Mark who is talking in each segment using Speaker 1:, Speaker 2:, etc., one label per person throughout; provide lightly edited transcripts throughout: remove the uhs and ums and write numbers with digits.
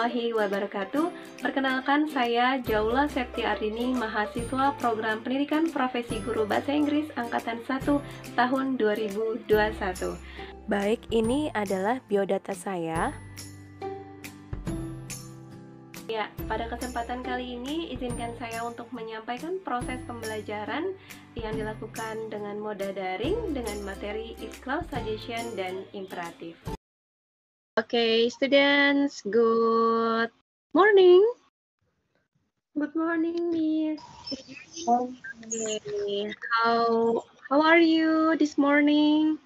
Speaker 1: warahmatullahi wabarakatuh. Perkenalkan, saya Jaula Septi Ardini, mahasiswa program pendidikan profesi guru bahasa Inggris angkatan 1 tahun 2021.
Speaker 2: Baik, ini adalah biodata saya.
Speaker 1: Ya, pada kesempatan kali ini izinkan saya untuk menyampaikan proses pembelajaran yang dilakukan dengan moda daring dengan materi is clause, suggestion, dan imperatif. Okay, students, good morning.
Speaker 3: Good morning, Miss.
Speaker 1: Okay, how are you this morning?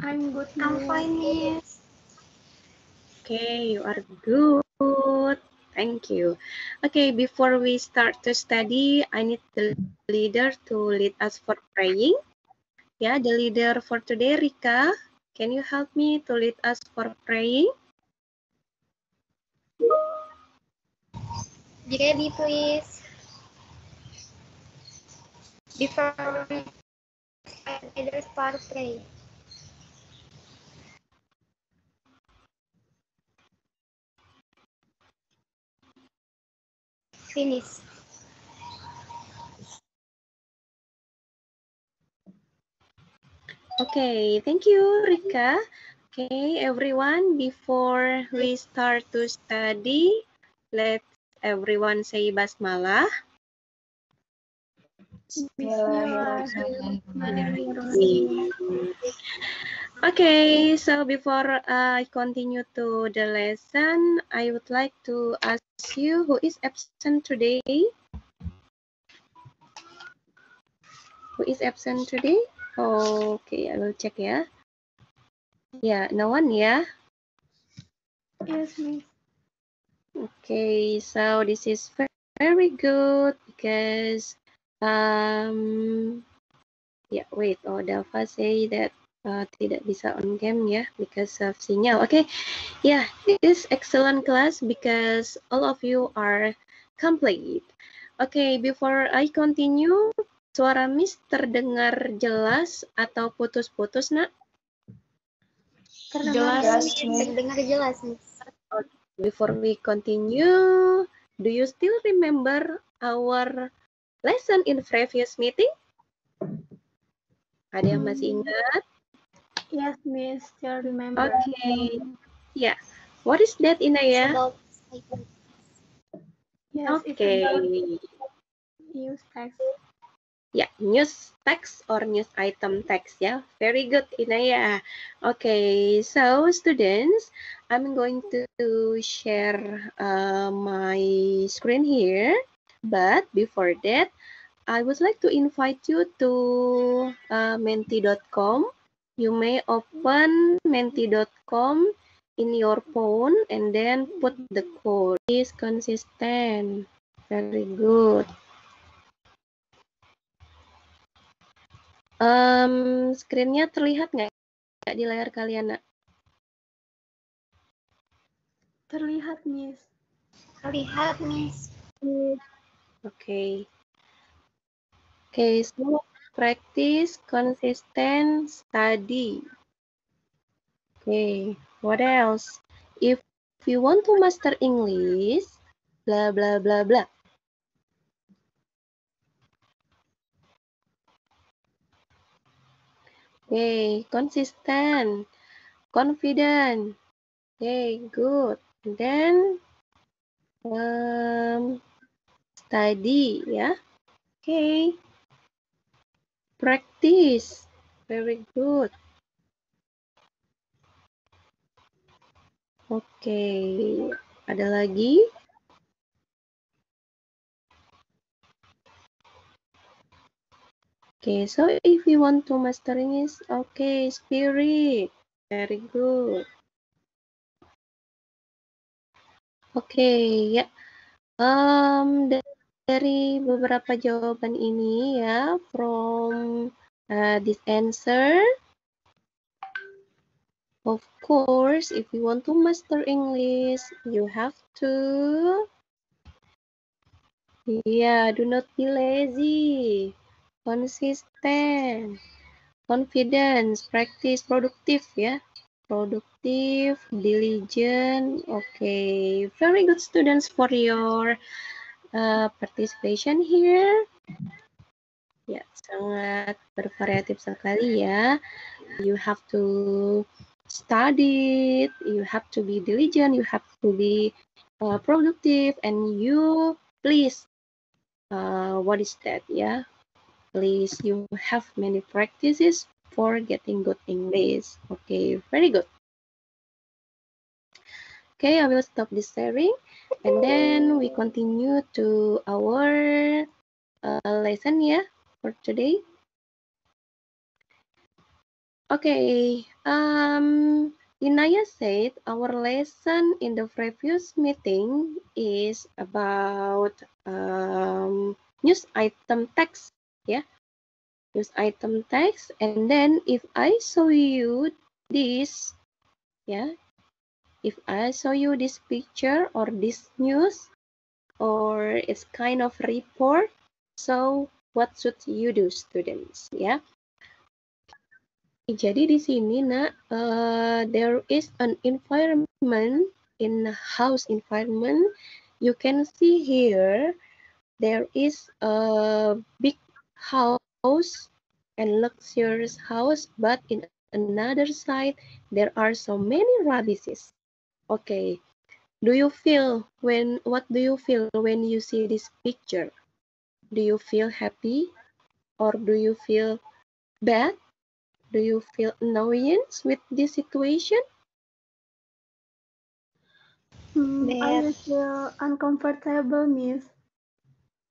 Speaker 3: I'm good.
Speaker 4: I'm fine, Miss.
Speaker 1: Okay, you are good. Thank you. Okay, before we start to study, I need the leader to lead us for praying. Yeah, the leader for today, Rika. Can you help me to lead us for praying?
Speaker 4: Be ready, please. Before we either start pray. Finish.
Speaker 1: Okay, thank you, Rika. Okay, everyone, before we start to study, let's everyone say basmalah. Okay, so before I continue to the lesson, I would like to ask you who is absent today? Who is absent today? Okay, I will check ya. Yeah, no one ya?
Speaker 3: Yes, Miss.
Speaker 1: Okay, so this is very good because yeah, wait, Dava say that tidak bisa on cam ya because of sinyal. Okay, yeah, this excellent class because all of you are complete. Okay, before I continue, suara Miss terdengar jelas atau putus-putus, Nak?
Speaker 4: Terdengar jelas, Miss.
Speaker 1: Before we continue, do you still remember our lesson in previous meeting? Ada yang masih ingat?
Speaker 3: Yes, Miss. Still remember.
Speaker 1: Okay. Yeah. What is that, Inaya?
Speaker 3: Yes,
Speaker 1: Okay.
Speaker 3: it's about news text.
Speaker 1: Yeah, news text or news item text. Yeah, very good, Inaya. Okay, so students, I'm going to share my screen here. But before that, I would like to invite you to menti.com. You may open menti.com in your phone and then put the code. Is consistent. Very good. Screen-nya terlihat nggak di layar kalian, Nak?
Speaker 3: Terlihat, Miss.
Speaker 4: Terlihat, Miss.
Speaker 1: Okay. Okay, so practice consistent study. Okay, what else? If you want to master English, blah blah blah blah. Okay, consistent, confident. Okay, good. Then study, yeah. Okay. Practice. Very good. Okay. Ada lagi? Okay, so if you want to master English, okay, spirit. Very good. Okay, ya. Dari beberapa jawaban ini ya, from this answer, of course, if you want to master English, you have to, do not be lazy, consistent, confidence, practice, produktif ya. productive, diligent. Okay, very good students for your participation here. Ya, sangat bervariatif sekali ya. You have to study, you have to be diligent, you have to be productive, and you please, what is that ya? Please, you have many practices for getting good English. Okay, very good. Okay, I will stop this sharing, and then we continue to our lesson ya for today. Okay, Inaya said our lesson in the previous meeting is about news item text, yeah, news item text, and then if I show you this, yeah, if I show you this picture or this news or it's kind of report, so what should you do, students? Yeah. Jadi di sini, there is an environment in house environment. You can see here there is a big house and luxurious house, but in another side there are so many rubbishes. Okay, what do you feel when you see this picture? Do you feel happy or do you feel bad? Do you feel annoyance with this situation?
Speaker 3: I will feel uncomfortable, Miss.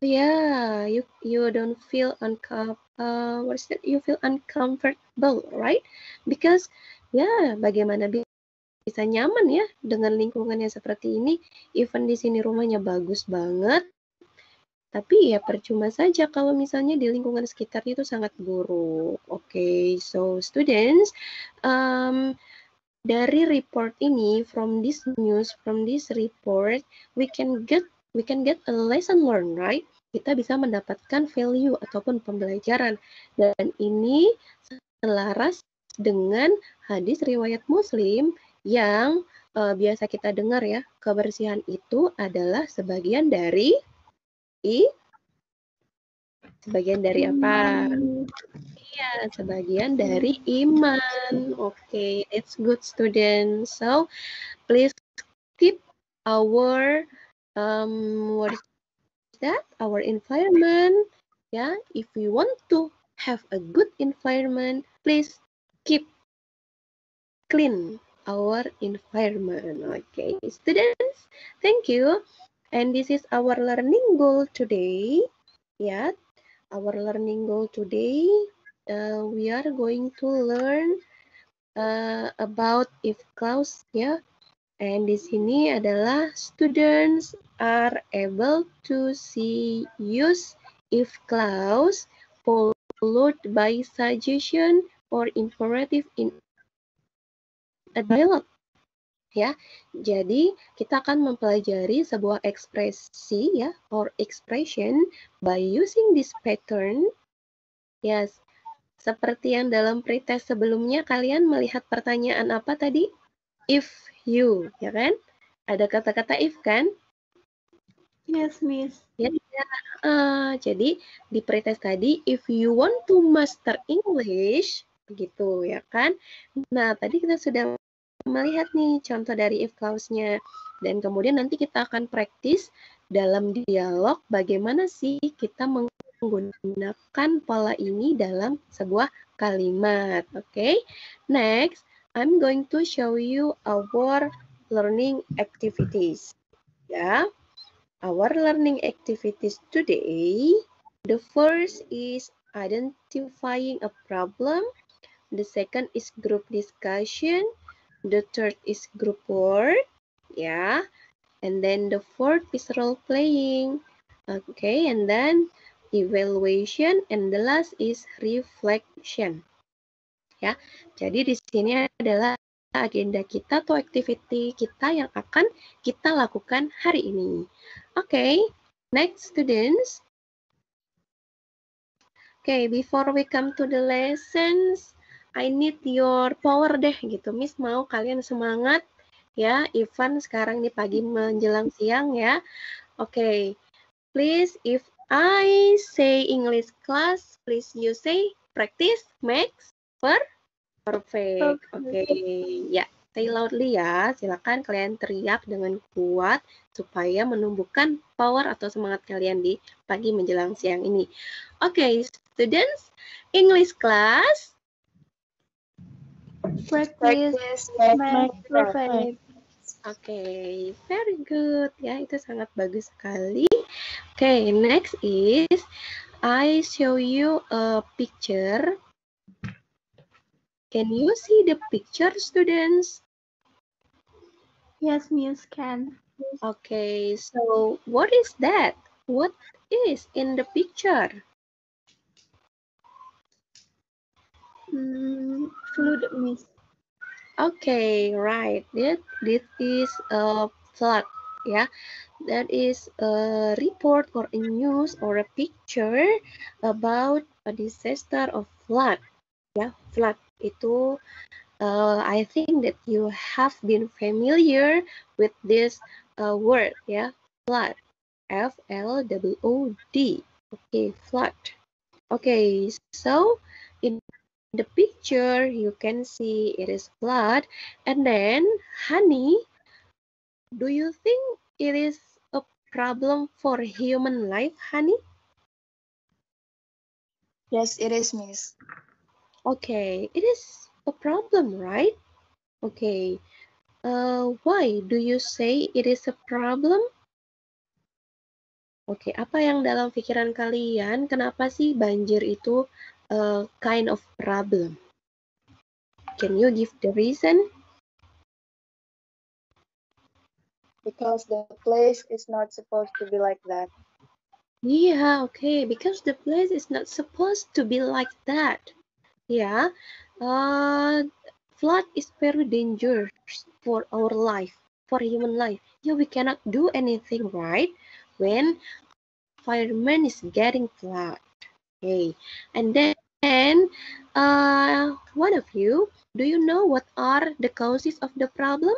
Speaker 1: Yeah, you don't feel what is that? You feel uncomfortable, right? Because ya, bagaimana bisa nyaman ya dengan lingkungan yang seperti ini? Even di sini rumahnya bagus banget, tapi ya percuma saja kalau misalnya di lingkungan sekitar itu sangat buruk. Okay, so students, dari report ini, from this news, from this report, we can get a lesson learned, right? Kita bisa mendapatkan value ataupun pembelajaran. Dan ini selaras dengan hadis riwayat Muslim yang biasa kita dengar ya, kebersihan itu adalah sebagian dari apa? Iya, sebagian dari iman. Okay, it's good student. So, please keep our what is that? Our environment. Yeah, if we want to have a good environment, please keep clean our environment. Okay, students, thank you. And this is our learning goal today. Yeah, our learning goal today. We are going to learn about if clause, ya. And di sini adalah students are able to see use if clause followed by suggestion or imperative in a dialogue. Ya, jadi kita akan mempelajari sebuah ekspresi ya or expression by using this pattern. Yes, seperti yang dalam pretest sebelumnya, kalian melihat pertanyaan apa tadi? If you, ya kan? Ada kata-kata if kan?
Speaker 3: Yes, Miss.
Speaker 1: Ya, jadi di pretest tadi, if you want to master English, begitu ya kan? Nah, tadi kita sudah melihat nih contoh dari if clause-nya. Dan kemudian nanti kita akan praktis dalam dialog bagaimana sih kita menggunakan pola ini dalam sebuah kalimat. Okay? Next, I'm going to show you our learning activities. Ya, our learning activities today. The first is identifying a problem. The second is group discussion. The third is group work. Yeah, and then the fourth is role playing. Okay, and then evaluation, and the last is reflection. Ya, jadi di sini adalah agenda kita atau activity kita yang akan kita lakukan hari ini. Okay, next students. Okay, before we come to the lessons, I need your power deh gitu. Miss mau kalian semangat ya. Ivan sekarang di pagi menjelang siang ya. Oke. Please, if I say English class, please you say practice makes perfect. Oke. Ya. Say loudly ya. Silakan kalian teriak dengan kuat supaya menumbuhkan power atau semangat kalian di pagi menjelang siang ini. Oke, students, English class.
Speaker 3: Practice makes perfect.
Speaker 1: Oke, very good. Ya, itu sangat bagus sekali. Oke, next is I show you a picture. Can you see the picture, students?
Speaker 3: Yes, Miss, can.
Speaker 1: Okay, so what is that? What is in the picture?
Speaker 3: Flood, Miss.
Speaker 1: Okay, right. This is a flood. Yeah, that is a report or a news or a picture about a disaster of flood. Ya, flood itu I think that you have been familiar with this word, ya, flood, Flood. Okay, flood. Okay, so in the picture you can see it is flood, and then honey, do you think it is a problem for human life, honey?
Speaker 5: Yes, it is, Miss.
Speaker 1: Okay, it is a problem, right? Okay. Why do you say it is a problem? Oke, apa yang dalam pikiran kalian? Kenapa sih banjir itu kind of problem? Can you give the reason?
Speaker 5: Because the place is not supposed to be like that.
Speaker 1: Yeah, okay, because the place is not supposed to be like that. Yeah, flood is very dangerous for our life, for human life. Yeah, we cannot do anything, right? When environment is getting flood. Okay, and then one of you, do you know what are the causes of the problem?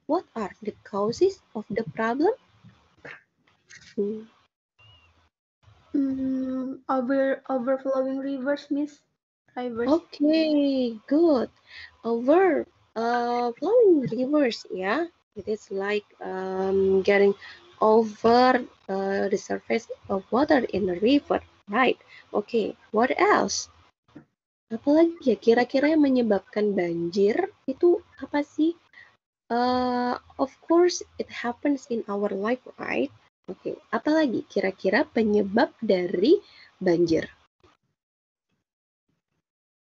Speaker 1: What are the causes of the problem?
Speaker 3: Overflowing rivers, Miss. Rivers.
Speaker 1: Okay, good. Over flowing rivers, yeah. It is like getting over the surface of water in a river, right? Okay, what else? Apalagi ya kira-kira yang menyebabkan banjir itu apa sih? Of course, it happens in our life, right? Oke, apalagi kira-kira penyebab dari banjir?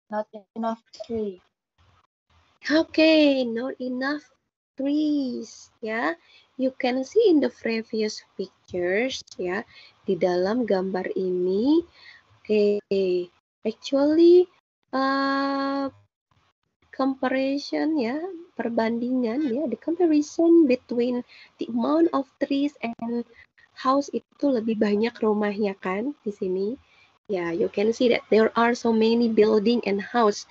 Speaker 5: Not enough tree.
Speaker 1: Okay, not enough trees, ya. You can see in the previous pictures, ya, di dalam gambar ini. Okay, actually, comparison ya, perbandingan ya, the comparison between the amount of trees and house itu lebih banyak rumahnya kan di sini. Ya, you can see that there are so many building and house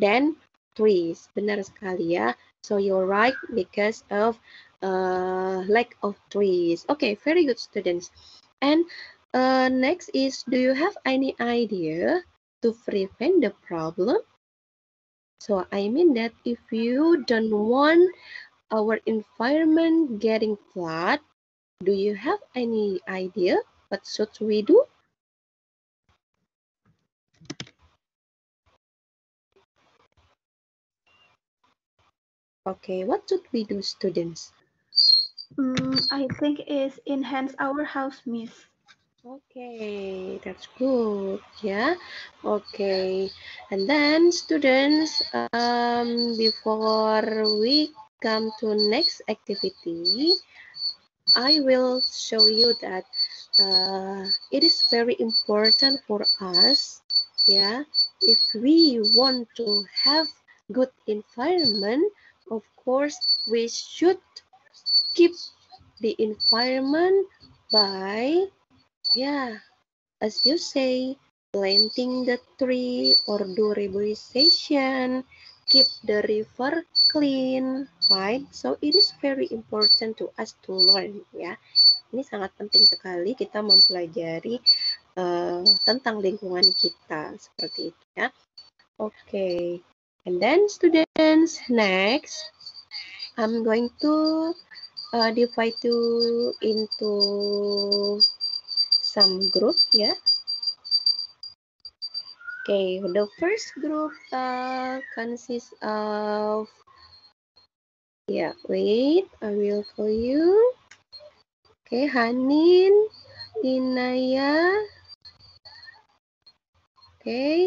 Speaker 1: than trees. Benar sekali ya. So you're right because of lack of trees. Okay, very good students. And next is, do you have any idea to prevent the problem? So I mean that if you don't want our environment getting flood, do you have any idea what should we do? Okay, what should we do, students?
Speaker 3: I think is enhance our house, Miss.
Speaker 1: Okay, that's good. Yeah. Okay. And then students, before we come to next activity, I will show you that it is very important for us, yeah, if we want to have good environment, of course, we should keep the environment by, yeah, as you say, planting the tree or do reboisation, keep the river clean, right? So it is very important to us to learn, ya. Ini sangat penting sekali kita mempelajari tentang lingkungan kita seperti itu, ya. Okay, and then students, next I'm going to divide you into some group, ya. Okay, the first group consists of, wait, I will call you. Okay, Hanin, Inaya. Okay,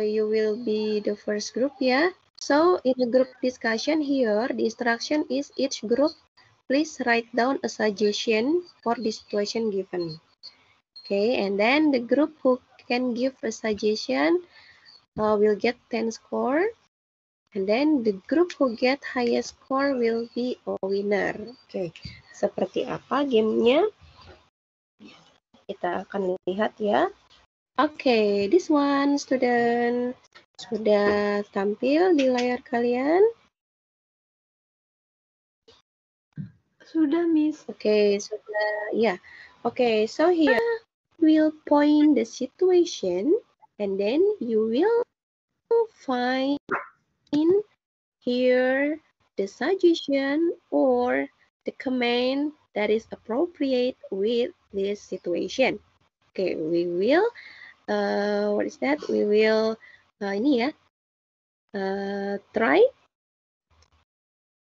Speaker 1: you will be the first group, ya. So in the group discussion here, the instruction is each group please write down a suggestion for the situation given. Okay, and then the group who can give a suggestion will get 10 score. And then the group who get highest score will be a winner. Okay, seperti apa gamenya? Kita akan lihat, ya. Okay, this one student sudah tampil di layar kalian?
Speaker 3: Sudah, Miss.
Speaker 1: Okay, sudah, ya. Okay, so here we'll point the situation and then you will find here the suggestion or the comment that is appropriate with this situation. Okay, we will what is that? We will ini ya, try.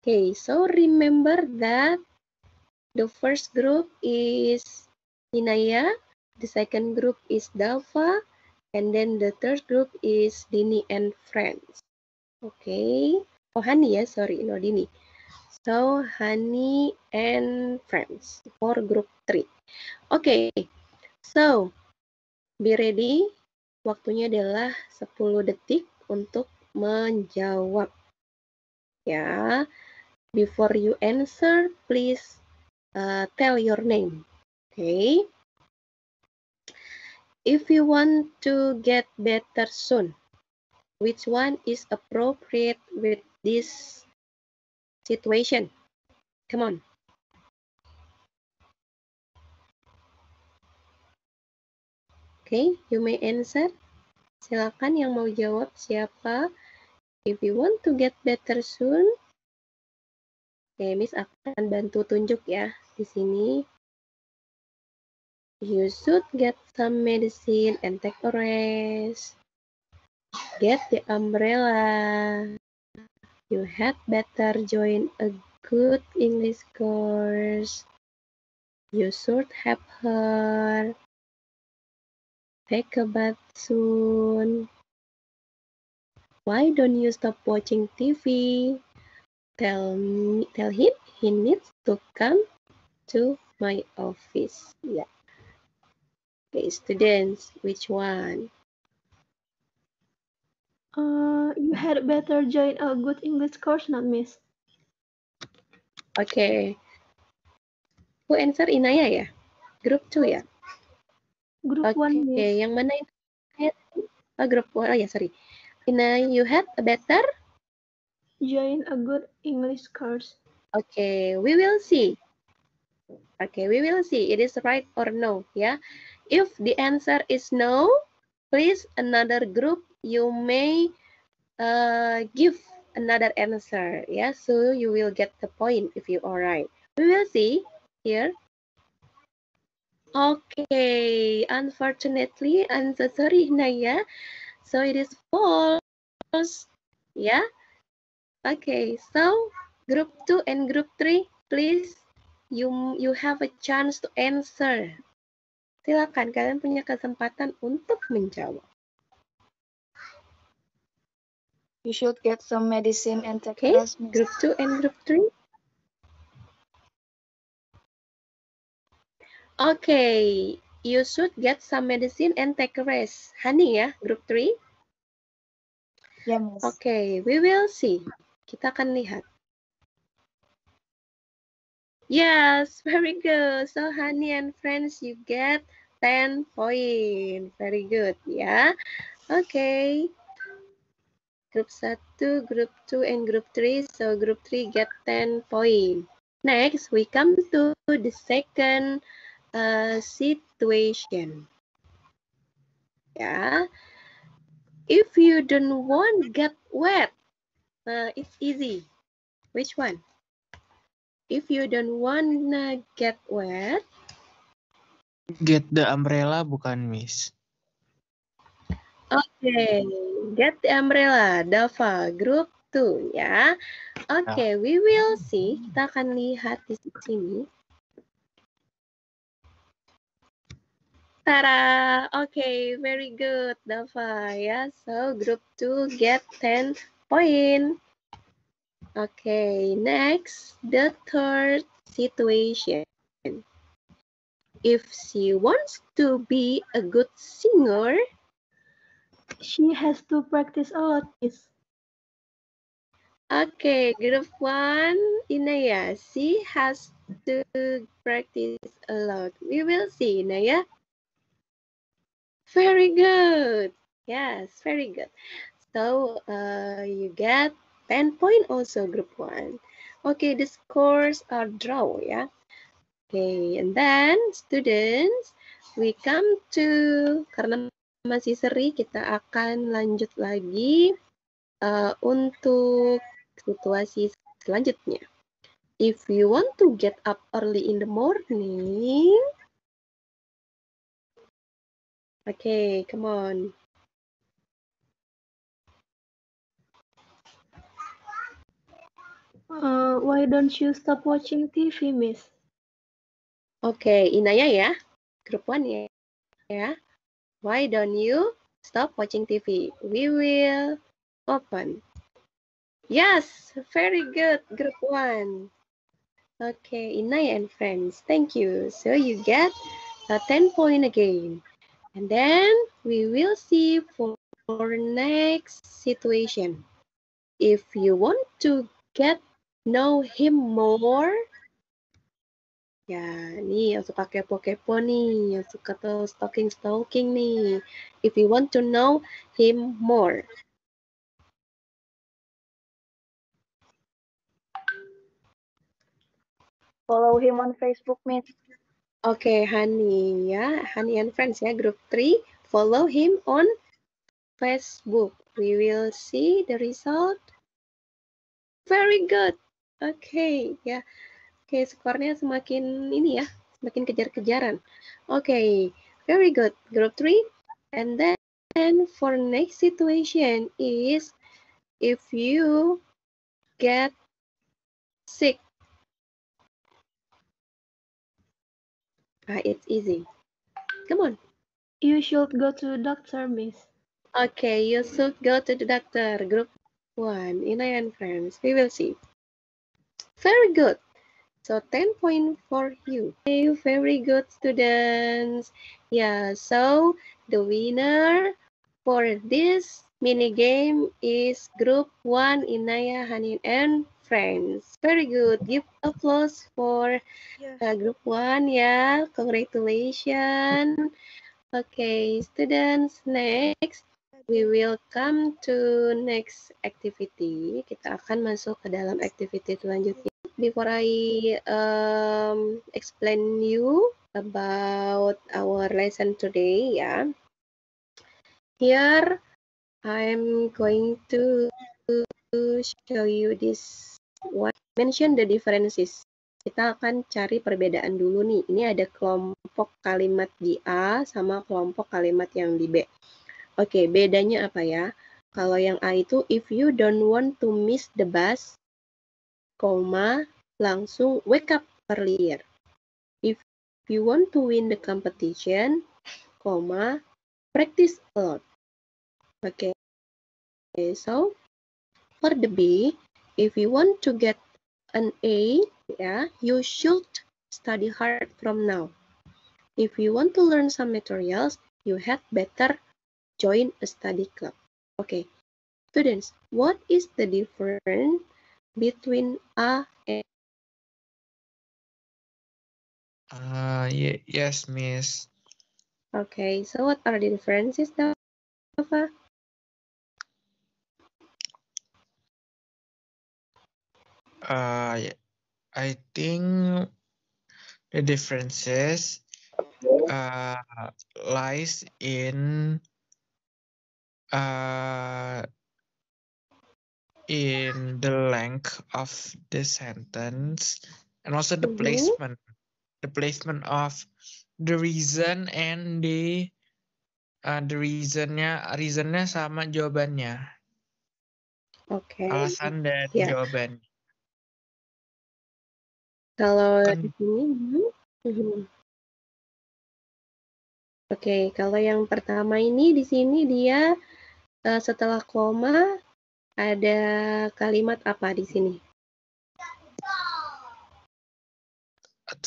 Speaker 1: Okay, so remember that the first group is Inaya, the second group is Dalva, and then the third group is Dini and friends. Okay, oh Hani ya, sorry, no Dini. So Hani and friends for group 3. Okay, so be ready. Waktunya adalah 10 detik untuk menjawab. Ya, before you answer, please tell your name. Okay. If you want to get better soon, which one is appropriate with this situation? Come on. Okay, you may answer. Silakan yang mau jawab siapa. If you want to get better soon, okay, Miss akan bantu tunjuk ya di sini. You should get some medicine and take a rest. Get the umbrella. You had better join a good English course. You should help her. Take a bath soon. Why don't you stop watching TV? Tell him he needs to come to my office. Yeah. Okay, students, which one?
Speaker 3: You had better join a good English course, not Miss.
Speaker 1: Okay. Who answer Inaya ya? Group 2 ya?
Speaker 3: Group 1, Miss.
Speaker 1: Okay, yang mana itu? Group 1. Oh ya, sorry. Inaya, you had a better?
Speaker 3: Join a good English course.
Speaker 1: Okay, we will see. Okay, we will see. It is right or no, yeah? If the answer is no, please another group you may give another answer, yeah? So you will get the point if you are right. We will see here. Okay, unfortunately, I'm so sorry, Naya. So it is false, yeah? Okay, so group 2 and group 3, please, you have a chance to answer. Silakan, kalian punya kesempatan untuk menjawab.
Speaker 5: You should get some medicine and take
Speaker 1: Okay,
Speaker 5: rest, Miss.
Speaker 1: group 2 and group 3. Okay, you should get some medicine and take a rest. Hani ya, group 3.
Speaker 5: Yeah, Miss.
Speaker 1: Okay, we will see. Kita akan lihat. Yes, very good. So Hani and friends, you get 10 point. Very good, ya. Okay. Group 1, group 2, and group 3. So group 3 get 10 point. Next, we come to the second situation. Yeah. If you don't want get wet, it's easy. Which one? If you don't want get wet,
Speaker 6: Get the umbrella bukan, Miss?
Speaker 1: okay, get the umbrella, Dava, group 2 ya. Okay, we will see. Kita akan lihat di sini. Tara, okay, very good, Dava ya. So group 2 get 10 point. Okay, next, the third situation. If she wants to be a good singer,
Speaker 3: She has to practice a lot, Miss.
Speaker 1: okay, group 1, Inaya, she has to practice a lot. We will see, Inaya. Very good. Yes, very good. So you get 10 point also group 1. Okay, the scores are draw ya. Okay, and then students, we come to, karena masih seri, kita akan lanjut lagi untuk situasi selanjutnya. If you want to get up early in the morning, okay, come on.
Speaker 3: Why don't you stop watching TV, Miss?
Speaker 1: Okay, Inaya ya, group 1 ya. Why don't you stop watching TV? We will open. Yes, very good, group 1. Okay, Inaya and friends, thank you. So you get a 10 point again. And then we will see for next situation. If you want to get know him more, ya, nih yang suka kepo-kepo nih, yang suka stalking nih. If you want to know him more.
Speaker 5: Follow him on Facebook, Miss.
Speaker 1: Okay, Hani ya, Hani and friends ya, group 3. Follow him on Facebook. We will see the result. Very good. Okay, ya. Oke, skornya semakin ini ya, semakin kejar-kejaran. Okay, very good. Group 3. And then for next situation is if you get sick. It's easy. Come on.
Speaker 3: You should go to the doctor, Miss.
Speaker 1: Okay, you should go to the doctor. Group 1, Inaya and friends. We will see. Very good. So 10 point for you. Okay, very good, students. Yeah, so the winner for this mini game is group 1, Inaya, Hanin, and friends. Very good. Give applause for group 1 ya. Congratulations. Okay, students, next we will come to next activity. Kita akan masuk ke dalam activity selanjutnya. Before I explain you about our lesson today, ya. Here I'm going to show you this one. Mention the differences. Kita akan cari perbedaan dulu nih. Ini ada kelompok kalimat di A sama kelompok kalimat yang di B. Oke, bedanya apa ya? Kalau yang A itu, if you don't want to miss the bus, langsung wake up earlier. If you want to win the competition, practice a lot. Okay, so for the B, if you want to get an A, yeah, you should study hard from now. If you want to learn some materials, you had better join a study club. Okay, students, what is the difference between A and
Speaker 6: Yes, Miss.
Speaker 1: Okay, so what are the differences, Dava?
Speaker 6: I think the differences lies in the length of the sentence and also the placement of the reason and the reasonnya sama jawabannya.
Speaker 1: Okay.
Speaker 6: Alasan dan
Speaker 1: Ya.
Speaker 6: jawaban.
Speaker 1: Kalau
Speaker 6: Kan
Speaker 1: di sini, Oke, kalau yang pertama ini di sini dia setelah koma ada kalimat apa di sini?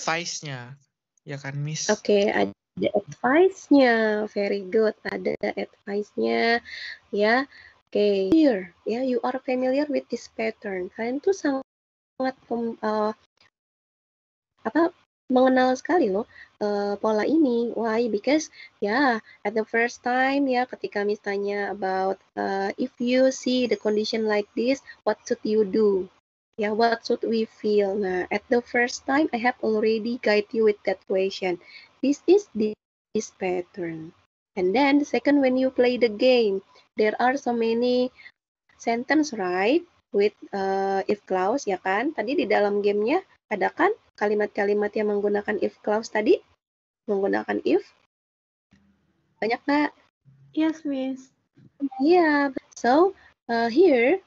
Speaker 6: advice-nya, ya kan, Miss?
Speaker 1: Oke, ada advice-nya. Very good. Ada advice-nya, ya. Oke, here, ya, you are familiar with this pattern. Kalian tuh sangat mengenal sekali loh pola ini. Why? Because at the first time ketika Miss tanya about if you see the condition like this, what should you do? What should we feel? Nah, at the first time I have already guide you with that question. This is this pattern. And then the second, when you play the game, there are so many sentence, right? With if clause, ya kan? Tadi di dalam gamenya ada kan kalimat-kalimat yang menggunakan if clause tadi? Menggunakan if? Banyak nggak?
Speaker 3: Yes, Miss.
Speaker 1: Yeah. So, here,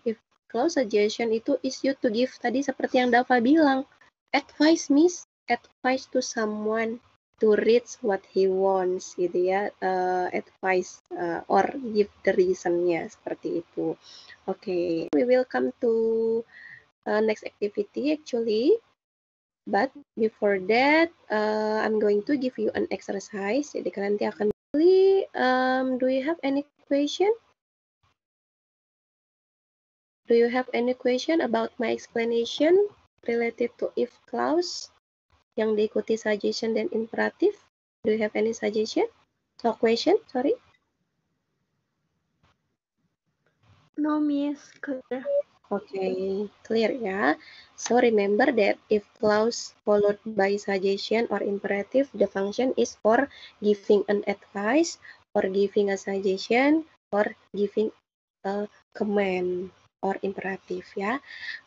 Speaker 1: if clause suggestion itu is you to give tadi seperti yang Dava bilang. Advice, Miss. Advice to someone to reach what he wants, gitu ya. Advice or give the reason-nya, seperti itu. Okay, we will come to next activity actually. But before that, I'm going to give you an exercise. Jadi kalian nanti akan do you have any question? Do you have any question about my explanation related to if clause yang diikuti suggestion dan imperative? Do you have any suggestion or question? Sorry.
Speaker 3: No, Miss. Clear.
Speaker 1: Okay, clear ya. So remember that if clause followed by suggestion or imperative, the function is for giving an advice or giving a suggestion or giving a command or imperative ya.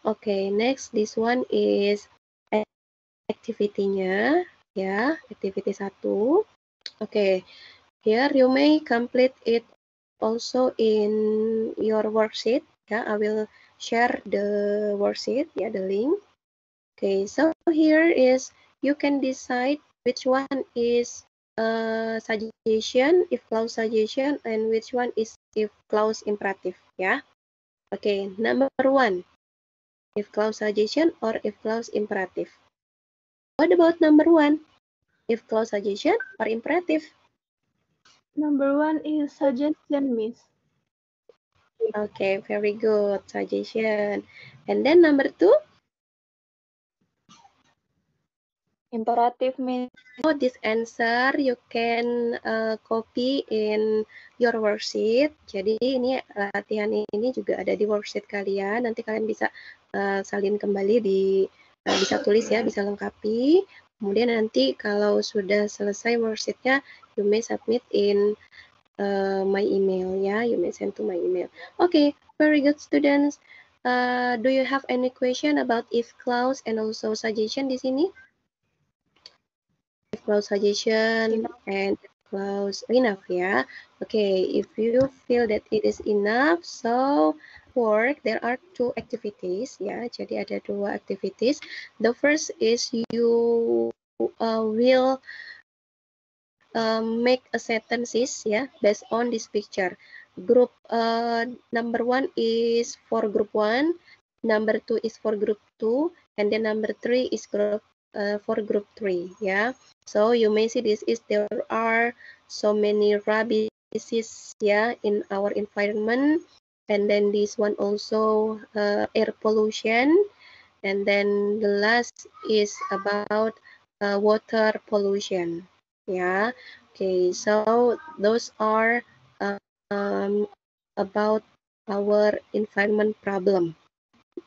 Speaker 1: Okay, next this one is activity-nya ya, activity 1. Okay, here you may complete it also in your worksheet. I will share the worksheet, the link. Okay, so here is you can decide which one is suggestion, if clause suggestion, and which one is if clause imperative. Okay, number 1, if clause suggestion or if clause imperative. What about number 1, if clause suggestion or imperative?
Speaker 3: Number 1 is suggestion, Miss.
Speaker 1: Okay, very good, suggestion. And then number 2?
Speaker 5: Imperative, Miss.
Speaker 1: This answer you can copy in your worksheet. Jadi ini latihan ini juga ada di worksheet kalian. Nanti kalian bisa salin kembali bisa tulis ya, bisa lengkapi. Kemudian nanti kalau sudah selesai worksheetnya, you may submit in my email ya. You may send to my email. Okay, very good students. Do you have any question about if clause and also suggestion di sini? If clause suggestion and clause enough ya. Okay, if you feel that it is enough, so work there are 2 activities ya. Jadi ada 2 activities. The first is you will make a sentences based on this picture. Group number 1 is for group 1, number 2 is for group 2, and then number 3 is group for group 3 So you may see there are so many rabbies in our environment, and then this one also air pollution, and then the last is about water pollution. Yeah. Okay, so those are about our environment problem.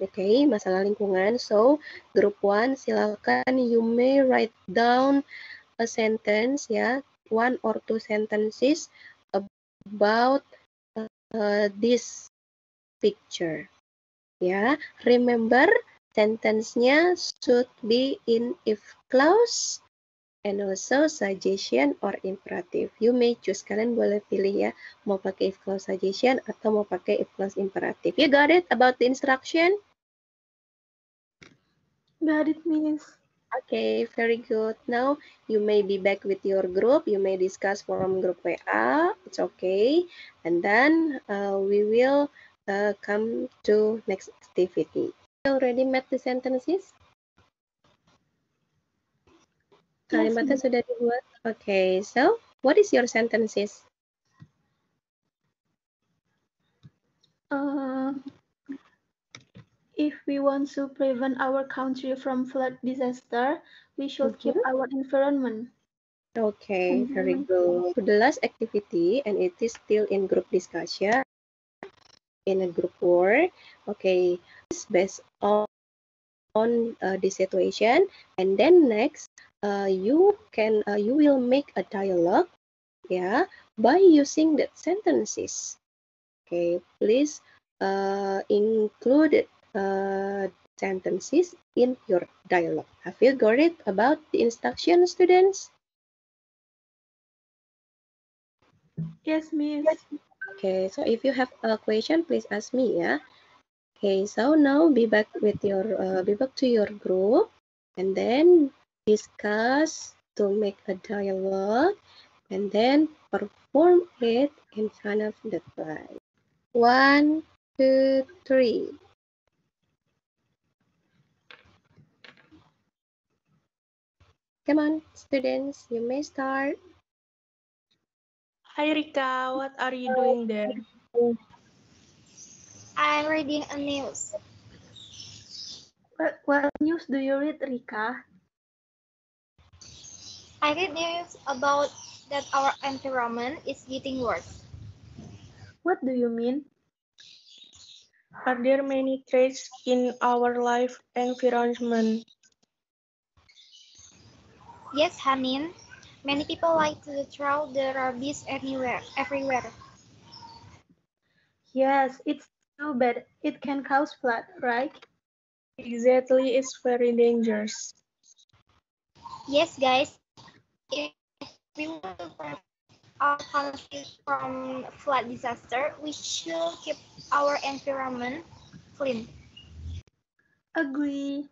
Speaker 1: Okay, masalah lingkungan. So, group 1, silakan you may write down a sentence, ya, 1 or 2 sentences about this picture. Ya, remember sentence-nya should be in if clause and also suggestion or imperative. You may choose, kalian boleh pilih ya, mau pakai if clause suggestion atau mau pakai if clause imperative. You got it about the instruction?
Speaker 3: Got it, Miss.
Speaker 1: Okay, very good. Now you may be back with your group. You may discuss from group WA. It's okay. And then we will come to next activity. You already met the sentences? Kalimatnya
Speaker 3: Miss.
Speaker 1: sudah dibuat? Okay, so what is your sentences?
Speaker 3: If we want to prevent our country from flood disaster, we should keep our environment.
Speaker 1: Okay, very good. The last activity, and it is still in group discussion, in a group work. Okay, it's based on the situation, and then next, you will make a dialogue, yeah, by using the sentences. Okay, please include sentences in your dialogue. Have you got it about the instruction, students?
Speaker 3: Yes, Miss.
Speaker 1: Okay, so if you have a question, please ask me, yeah. Okay, so now be back to your group, and then discuss to make a dialogue, and then perform it in front of the class. 1, 2, 3. Come on, students, you may start.
Speaker 7: Hi Rika, what are you doing there?
Speaker 4: I'm reading a news.
Speaker 3: What news do you read, Rika?
Speaker 4: I read news about that our environment is getting worse.
Speaker 3: What do you mean?
Speaker 7: Are there many threats in our life environment?
Speaker 4: Yes, Hanin. Many people like to throw the rubbish everywhere.
Speaker 3: Yes, it's too bad. It can cause flood, right?
Speaker 7: Exactly, it's very dangerous.
Speaker 4: Yes, guys. If we want to prevent our country from flood disaster, we should keep our environment clean.
Speaker 3: Agree.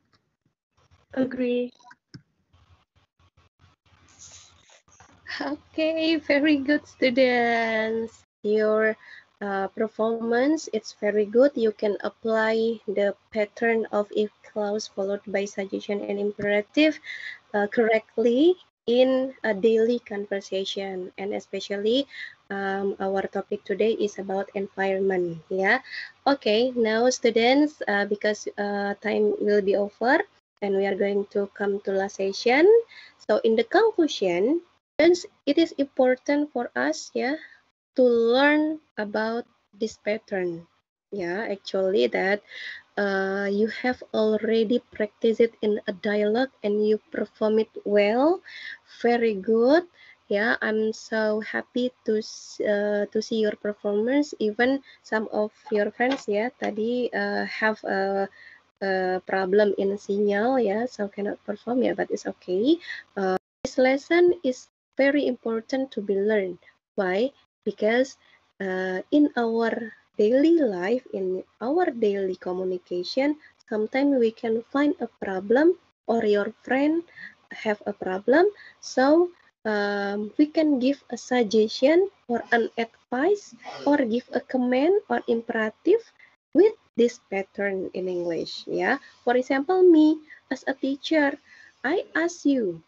Speaker 7: Agree.
Speaker 1: Okay, very good, students. Your performance, it's very good. You can apply the pattern of if clause followed by suggestion and imperative correctly in a daily conversation, and especially our topic today is about environment. Yeah. Okay, now students, because time will be over and we are going to come to last session. So in the conclusion, it is important for us, yeah, to learn about this pattern. Yeah, actually that you have already practiced it in a dialogue and you perform it well. Very good. Yeah, I'm so happy to see your performance. Even some of your friends, yeah, tadi have a problem in signal, yeah, so cannot perform, yeah, but it's okay. This lesson is very important to be learned. Why? Because in our daily life, in our daily communication, sometimes we can find a problem or your friend have a problem. So we can give a suggestion or an advice or give a command or imperative with this pattern in English. Yeah. For example, me as a teacher, I ask you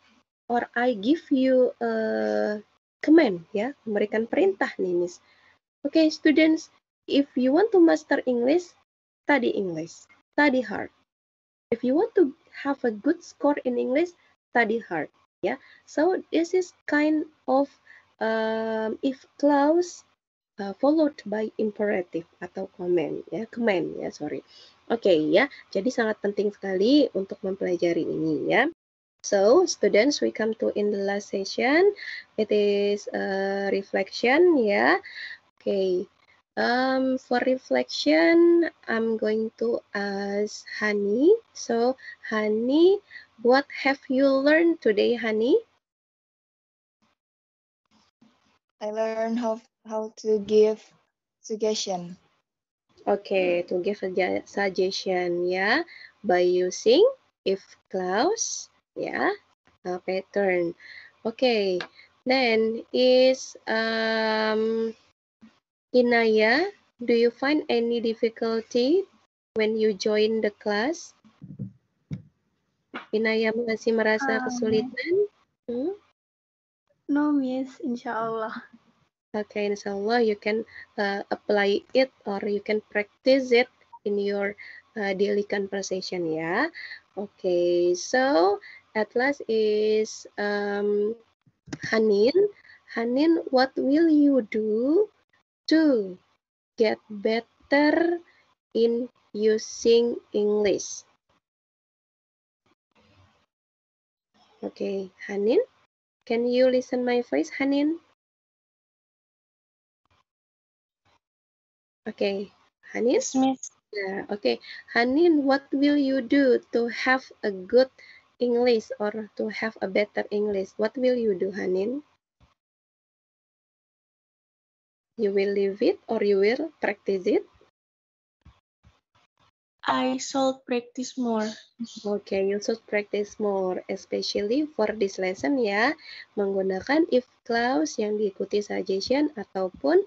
Speaker 1: or I give you a command, ya, memberikan perintah nih, Miss. Okay, students, if you want to master English, study hard. If you want to have a good score in English, study hard. ya. So this is kind of if clause followed by imperative atau command ya, sorry. Oke ya, jadi sangat penting sekali untuk mempelajari ini ya. So students, we come to in the last session. It is a reflection ya. Okay. For reflection, I'm going to ask Hani. So, Hani, what have you learned today, Hani?
Speaker 5: I learned how to give suggestion.
Speaker 1: Okay, to give a suggestion, yeah, by using if clause, yeah, pattern. Okay, then is Inaya, do you find any difficulty when you join the class? Inaya masih merasa kesulitan?
Speaker 3: No, Miss, inshallah.
Speaker 1: Okay, inshallah you can apply it or you can practice it in your daily conversation ya. Okay, so at last is Hanin. Hanin, what will you do to get better in using English? Okay, Hanin, can you listen my voice, Hanin? Okay, Hanin?
Speaker 7: Yes, Miss.
Speaker 1: Yeah, okay. Hanin, what will you do to have a good English or to have a better English? What will you do, Hanin? You will leave it or you will practice it?
Speaker 7: I should practice more.
Speaker 1: Okay, you should practice more, especially for this lesson ya, menggunakan if clause yang diikuti suggestion ataupun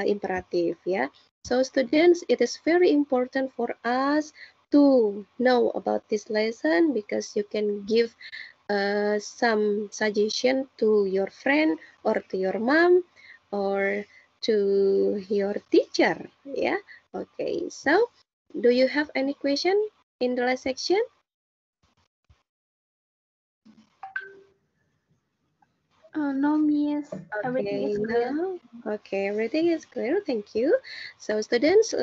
Speaker 1: imperatif ya. So students, it is very important for us to know about this lesson because you can give some suggestion to your friend or to your mom or to your teacher ya. Okay, so do you have any question in the last section?
Speaker 3: No, Miss. Everything
Speaker 1: Okay,
Speaker 3: is clear.
Speaker 1: now, okay, everything is clear. Thank you. So students,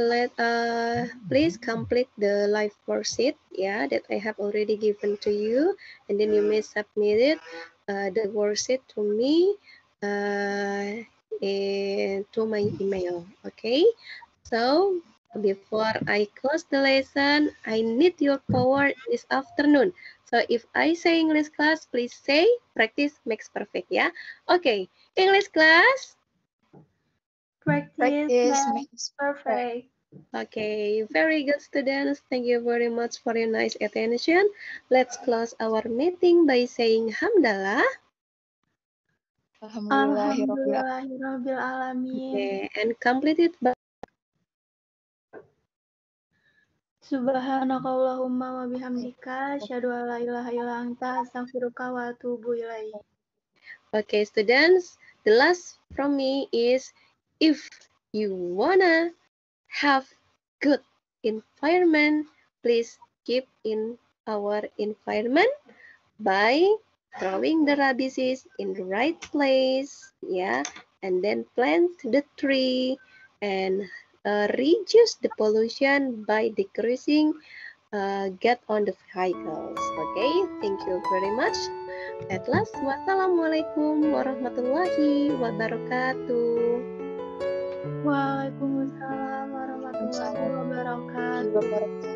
Speaker 1: please complete the live worksheet, yeah, that I have already given to you, and then you may submit it, the worksheet to me, to my email. Okay. So before I close the lesson, I need your power this afternoon. So if I say English class, please say practice makes perfect, yeah. Okay, English class.
Speaker 3: Practice makes perfect.
Speaker 1: Okay, very good students. Thank you very much for your nice attention. Let's close our meeting by saying Hamdalah.
Speaker 3: Alhamdulillahirabbil alamin.
Speaker 1: Okay, and complete it by
Speaker 3: Subhanakallahumma wa bihamdika asyhadu an la ilaha illa anta astaghfiruka wa atubu ilaik.
Speaker 1: Okay, students, the last from me is if you wanna have good environment, please keep in our environment by throwing the rubbish in the right place, yeah, and then plant the tree and reduce the pollution by decreasing get on the vehicles. Okay, thank you very much. At last, wassalamualaikum warahmatullahi wabarakatuh.
Speaker 3: Waalaikumsalam warahmatullahi wabarakatuh.